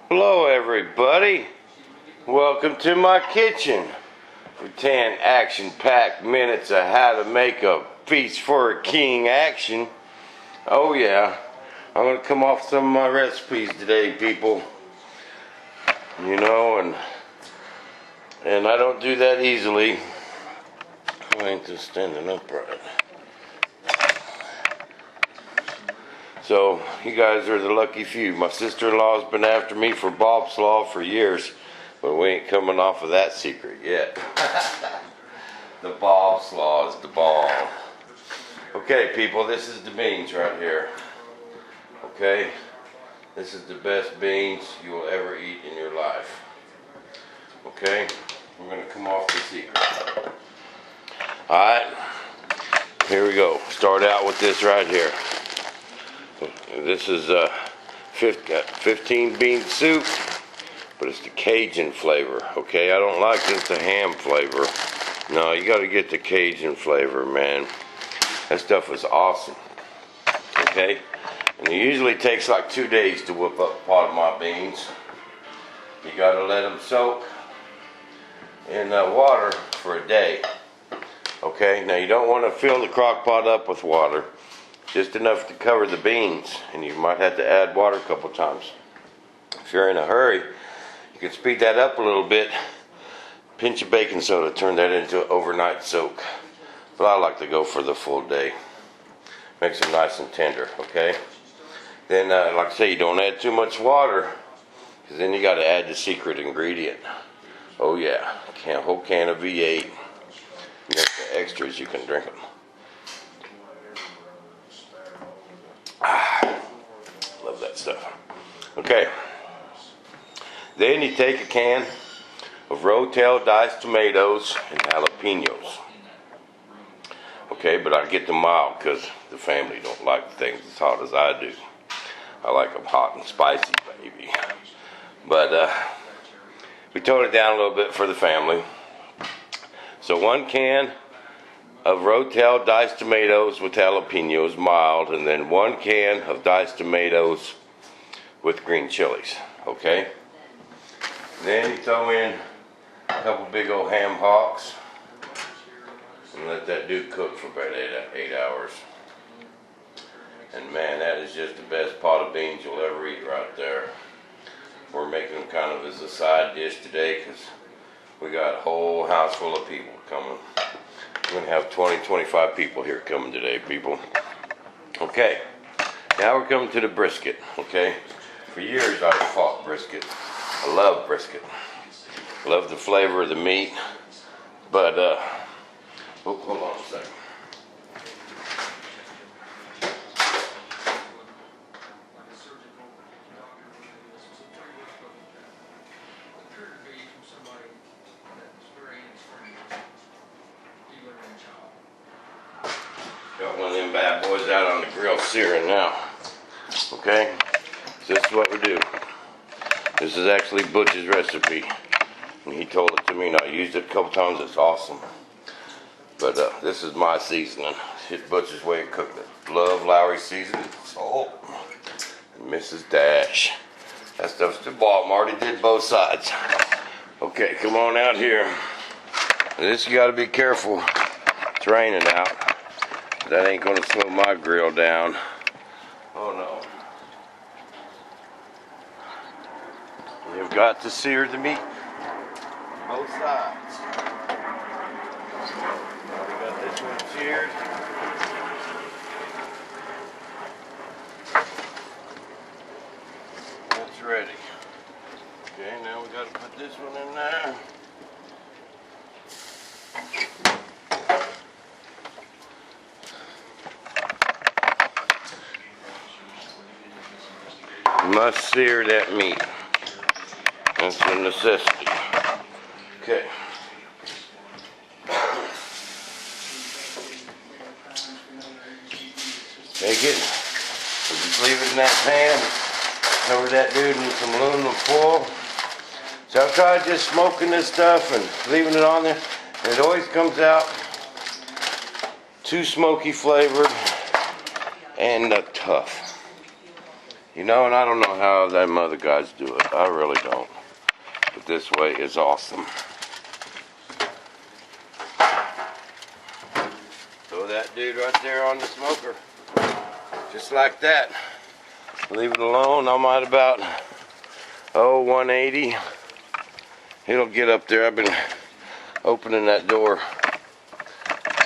Hello everybody, welcome to my kitchen for 10 action-packed minutes of how to make a feast for a king action. Oh yeah, I'm going to come off some of my recipes today, people. You know, and I don't do that easily. I ain't just standing upright. So, you guys are the lucky few. My sister-in-law's been after me for Bob's Law for years, but we ain't coming off of that secret yet. The Bob's Law is the bomb. Okay, people, this is the beans right here. Okay? This is the best beans you will ever eat in your life. Okay? We're going to come off the secret. Alright? Here we go. Start out with this right here. This is 15 bean soup, but it's the Cajun flavor, okay? I don't like just the ham flavor. No, you gotta get the Cajun flavor, man. That stuff is awesome, okay? And it usually takes like 2 days to whip up a pot of my beans. You gotta let them soak in water for a day, okay? Now you don't want to fill the crock pot up with water. Just enough to cover the beans, and you might have to add water a couple times. If you're in a hurry, you can speed that up a little bit. Pinch of baking soda, turn that into an overnight soak. But I like to go for the full day. Makes them nice and tender, okay? Then, like I say, you don't add too much water, because then you got to add the secret ingredient. Oh yeah, a whole can of V8. You got the extras, you can drink them. Love that stuff. Okay. Then you take a can of Rotel diced tomatoes and jalapenos. Okay, but I get them mild because the family don't like things as hot as I do. I like them hot and spicy, baby. But we toned it down a little bit for the family. So 1 can of Rotel diced tomatoes with jalapenos, mild, and then 1 can of diced tomatoes with green chilies, okay? Then you throw in a couple big old ham hocks and let that dude cook for about 8 hours. And man, that is just the best pot of beans you'll ever eat right there. We're making them kind of as a side dish today because we got a whole house full of people coming. We're going to have 20, 25 people here coming today, people. Okay, now we're coming to the brisket, okay? For years I've fought brisket. I love brisket. Love the flavor of the meat. But, hold on a second. Got one of them bad boys out on the grill searing now. Okay? So this is what we do. This is actually Butch's recipe. And he told it to me and I used it a couple times. It's awesome. But this is my seasoning. It's Butch's way of cooking it. Love Lowry seasoning, salt, and Mrs. Dash. That stuff's the bomb. Already did both sides. Okay, come on out here. This you gotta be careful. It's raining out. That ain't gonna slow my grill down. Oh no. You've got to sear the meat. Both sides. Now we got this one seared. That's ready. Okay, now we gotta put this one in there. Must sear that meat. That's a necessity. Okay. Take it. Just leave it in that pan. Cover that dude in some aluminum foil. So I've tried just smoking this stuff and leaving it on there. And it always comes out too smoky flavored and tough. You know, and I don't know how them other guys do it. I really don't. But this way is awesome. Throw that dude right there on the smoker. Just like that. Leave it alone. I'm at about 180. It'll get up there. I've been opening that door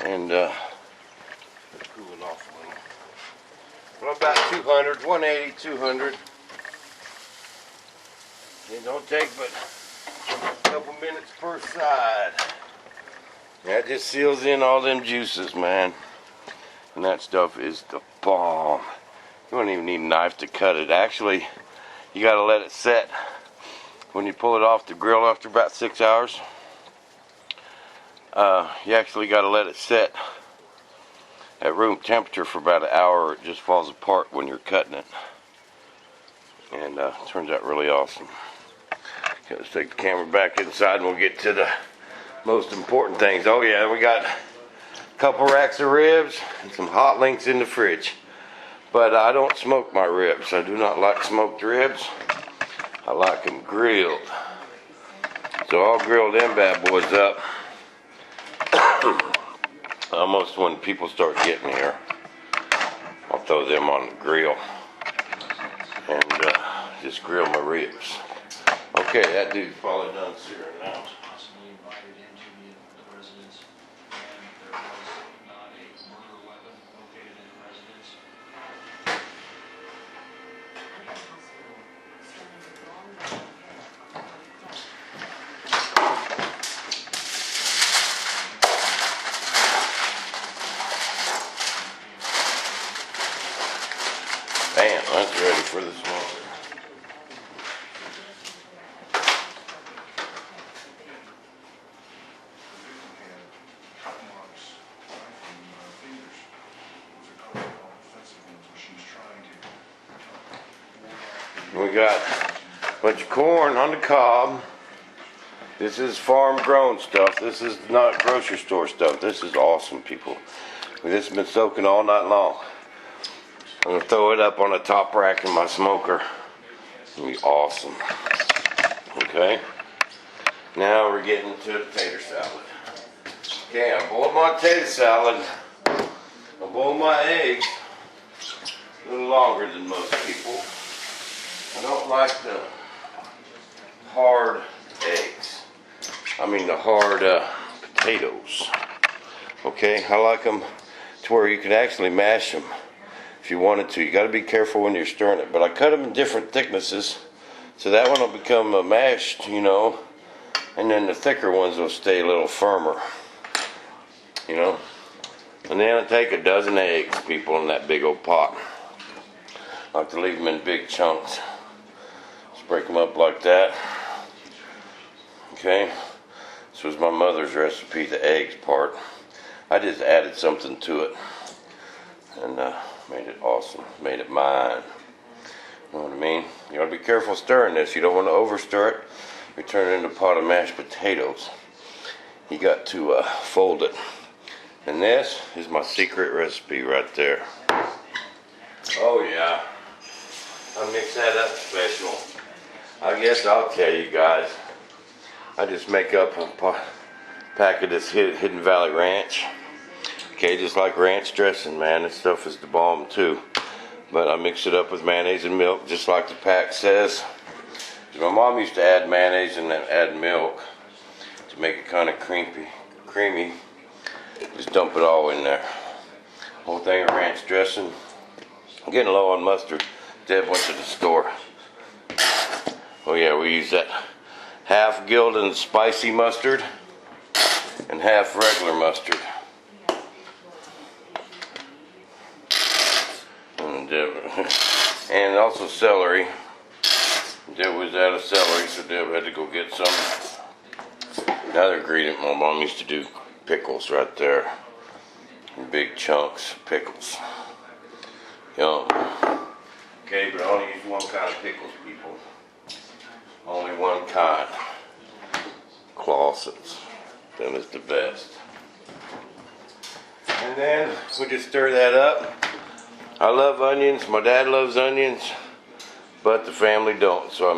and cooling off a little. Well, about 200, 180, 200. It don't take but a couple minutes per side. That just seals in all them juices, man. And that stuff is the bomb. You don't even need a knife to cut it. Actually, you gotta let it set. When you pull it off the grill after about 6 hours, you actually gotta let it set at room temperature for about an hour, or it just falls apart when you're cutting it. And it turns out really awesome. Okay, let's take the camera back inside and we'll get to the most important things. Oh yeah, we got a couple racks of ribs and some hot links in the fridge. But I don't smoke my ribs. I do not like smoked ribs. I like them grilled. So I'll grill them bad boys up. Almost when people start getting here, I'll throw them on the grill and just grill my ribs. Okay, that dude's probably done searing now. Bam, that's ready for the smoker. We got a bunch of corn on the cob. This is farm grown stuff. This is not grocery store stuff. This is awesome, people. This has been soaking all night long. I'm going to throw it up on the top rack in my smoker. It'll be awesome. Okay. Now we're getting to the tater salad. Okay, I boiled my tater salad. I boiled my eggs a little longer than most people. I don't like the hard eggs. I mean the hard potatoes. Okay, I like them to where you can actually mash them if you wanted to. You got to be careful when you're stirring it. But I cut them in different thicknesses, so that one will become mashed, you know, and then the thicker ones will stay a little firmer, you know. And then I take a dozen eggs, people, in that big old pot. I like to leave them in big chunks. Just break them up like that. Okay. This was my mother's recipe, the eggs part. I just added something to it and made it awesome, made it mine. You know what I mean? You gotta be careful stirring this. You don't want to over stir it. You turn it into a pot of mashed potatoes. You got to fold it. And this is my secret recipe right there. Oh yeah, I mix that up special. I guess I'll tell you guys. I just make up a pack of this Hidden Valley Ranch. Okay, just like ranch dressing, man. This stuff is the bomb too. But I mix it up with mayonnaise and milk, just like the pack says. My mom used to add mayonnaise and then add milk to make it kind of creamy. Just dump it all in there. Whole thing of ranch dressing. I'm getting low on mustard. Deb went to the store. Oh yeah, we use that half Gildan spicy mustard and half regular mustard. And also celery. Deb was out of celery, so Deb had to go get some. Another ingredient my mom used to do, pickles right there. Big chunks of pickles. Yum. Okay, but I only use one kind of pickles, people. Only one kind. Clausens. Them is the best. And then we just stir that up. I love onions. My dad loves onions. but the family don't, so I'm